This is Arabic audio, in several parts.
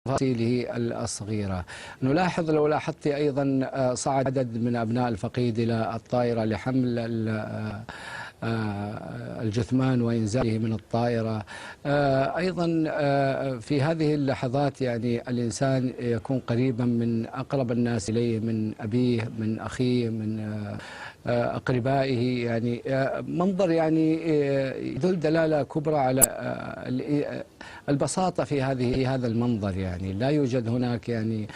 تفاصيله الصغيرة. نلاحظ لو لاحظت أيضا صعد عدد من أبناء الفقيد إلى الطائرة لحمل الجثمان وإنزاله من الطائرة. أيضا في هذه اللحظات يعني الإنسان يكون قريبا من أقرب الناس إليه، من أبيه، من أخيه، من أقربائه. يعني منظر يعني يدل دلالة كبرى على البساطة في هذا المنظر. يعني لا يوجد هناك يعني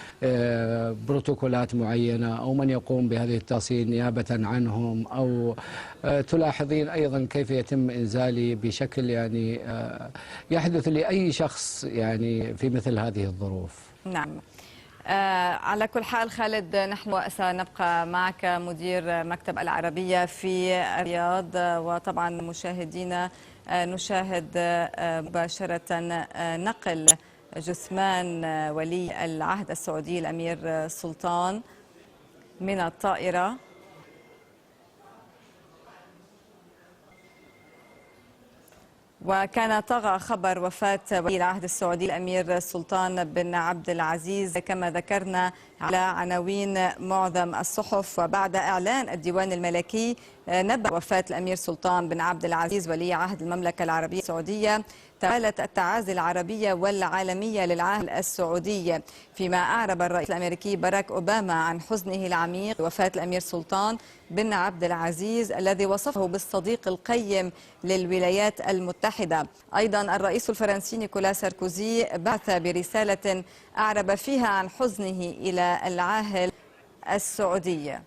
بروتوكولات معينة أو من يقوم بهذه التفاصيل نيابة عنهم، أو تلاحظين أيضا كيف يتم إنزالي بشكل يعني يحدث لأي شخص يعني في مثل هذه الظروف. نعم. على كل حال خالد، نحن سنبقى معك مدير مكتب العربية في الرياض، وطبعا مشاهدينا نشاهد مباشرة نقل جثمان ولي العهد السعودي الأمير سلطان من الطائرة. وكان طغى خبر وفاة ولي العهد السعودي الأمير سلطان بن عبد العزيز كما ذكرنا على عناوين معظم الصحف، وبعد إعلان الديوان الملكي نبأ وفاة الأمير سلطان بن عبد العزيز ولي عهد المملكة العربية السعودية توالت التعازي العربية والعالمية للعاهل السعودي، فيما أعرب الرئيس الأمريكي باراك أوباما عن حزنه العميق بوفاة الأمير سلطان بن عبد العزيز الذي وصفه بالصديق القيم للولايات المتحدة. أيضا الرئيس الفرنسي نيكولا ساركوزي بعث برسالة أعرب فيها عن حزنه إلى العاهل السعودي.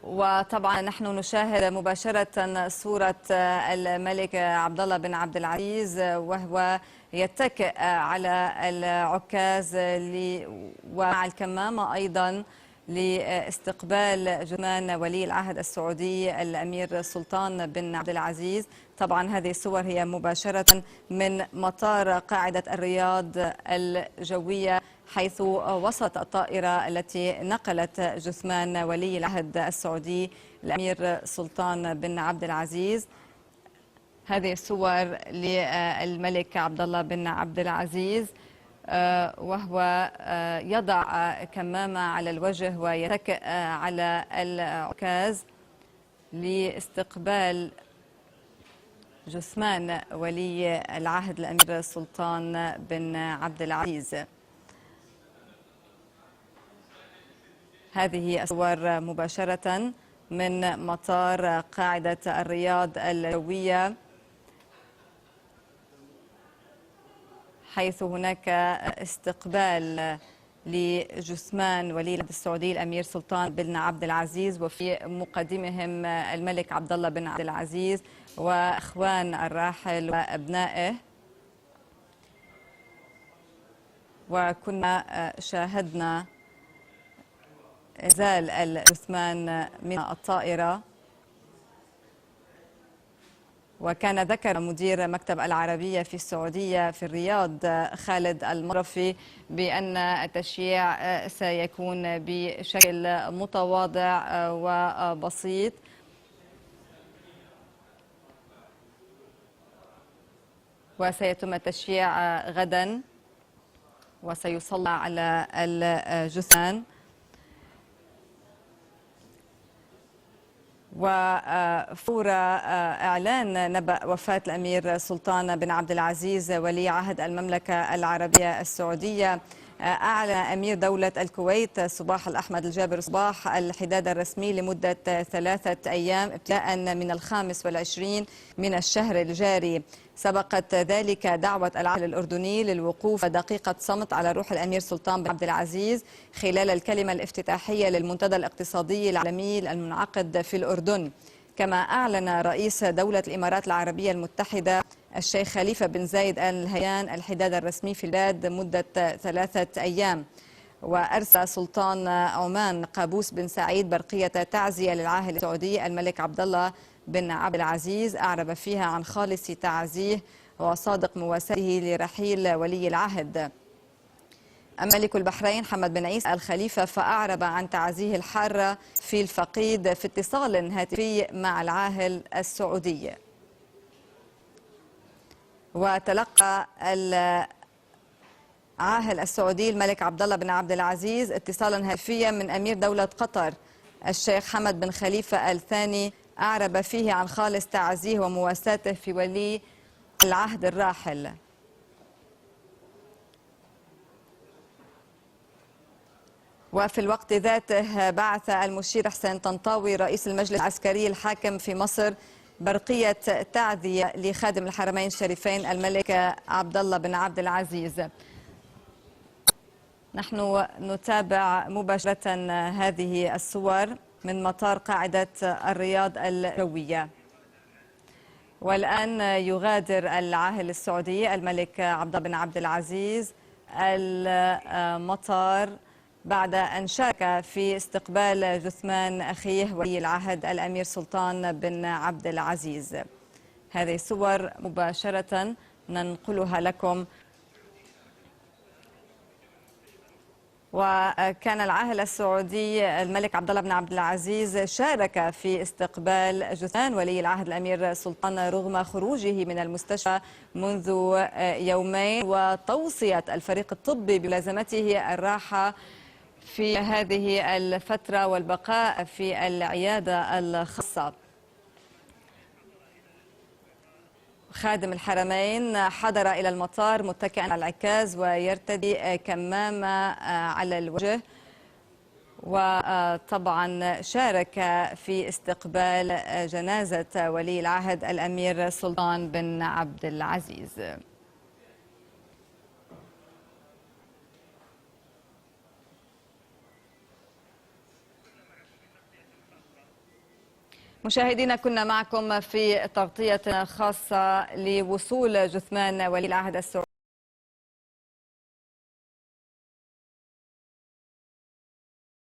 وطبعا نحن نشاهد مباشرة صورة الملك عبد الله بن عبد العزيز وهو يتكئ على العكاز ومع الكمامة أيضا لاستقبال جثمان ولي العهد السعودي الأمير سلطان بن عبد العزيز. طبعا هذه الصور هي مباشرة من مطار قاعدة الرياض الجوية، حيث وصلت الطائرة التي نقلت جثمان ولي العهد السعودي الأمير سلطان بن عبد العزيز. هذه الصور للملك عبد الله بن عبد العزيز وهو يضع كمامة على الوجه ويتكئ على العكاز لاستقبال جثمان ولي العهد الأمير سلطان بن عبد العزيز. هذه الصور مباشرة من مطار قاعدة الرياض الجوية، حيث هناك استقبال لجثمان ولي العهد السعودي الأمير سلطان بن عبد العزيز، وفي مقدمهم الملك عبد الله بن عبد العزيز وأخوان الراحل وأبنائه. وكنا شاهدنا إنزال الجثمان من الطائرة. وكان ذكر مدير مكتب العربية في السعودية في الرياض خالد المرفي بأن التشييع سيكون بشكل متواضع وبسيط، وسيتم التشييع غدا وسيصلى على الجثمان. وفور إعلان نبأ وفاة الأمير سلطان بن عبد العزيز ولي عهد المملكة العربية السعودية، أعلن أمير دولة الكويت صباح الأحمد الجابر صباح الحداد الرسمي لمدة 3 أيام ابتداء من 25 من الشهر الجاري. سبقت ذلك دعوة العاهل الأردني للوقوف دقيقة صمت على روح الأمير سلطان بن عبد العزيز خلال الكلمة الافتتاحية للمنتدى الاقتصادي العالمي المنعقد في الأردن. كما أعلن رئيس دولة الإمارات العربية المتحدة الشيخ خليفة بن زايد آل نهيان الحداد الرسمي في البلاد مدة 3 أيام. وأرسل سلطان عمان قابوس بن سعيد برقية تعزية للعاهل السعودي الملك عبد الله بن عبد العزيز أعرب فيها عن خالص تعزيه وصادق مواساته لرحيل ولي العهد. أما ملك البحرين حمد بن عيسى الخليفة فأعرب عن تعزيه الحارة في الفقيد في اتصال هاتفي مع العاهل السعودي. وتلقى عاهل السعودي الملك عبد الله بن عبد العزيز اتصالا هاتفيا من أمير دولة قطر الشيخ حمد بن خليفة الثاني، أعرب فيه عن خالص تعزيه ومواساته في ولي العهد الراحل. وفي الوقت ذاته بعث المشير حسين طنطاوي رئيس المجلس العسكري الحاكم في مصر برقية تعزية لخادم الحرمين الشريفين الملك عبد الله بن عبد العزيز. نحن نتابع مباشرة هذه الصور من مطار قاعدة الرياض الجوية. والآن يغادر العاهل السعودي الملك عبد الله بن عبد العزيز المطار بعد أن شارك في استقبال جثمان أخيه ولي العهد الأمير سلطان بن عبد العزيز. هذه صور مباشرة ننقلها لكم. وكان العاهل السعودي الملك عبد الله بن عبد العزيز شارك في استقبال جثمان ولي العهد الأمير سلطان رغم خروجه من المستشفى منذ يومين، وتوصية الفريق الطبي بملازمته الراحة في هذه الفترة والبقاء في العيادة الخاصة. خادم الحرمين حضر إلى المطار متكئا على العكاز ويرتدي كمامة على الوجه، وطبعا شارك في استقبال جنازة ولي العهد الأمير سلطان بن عبد العزيز. مشاهدينا، كنا معكم في تغطية خاصة لوصول جثمان ولي العهد السعودي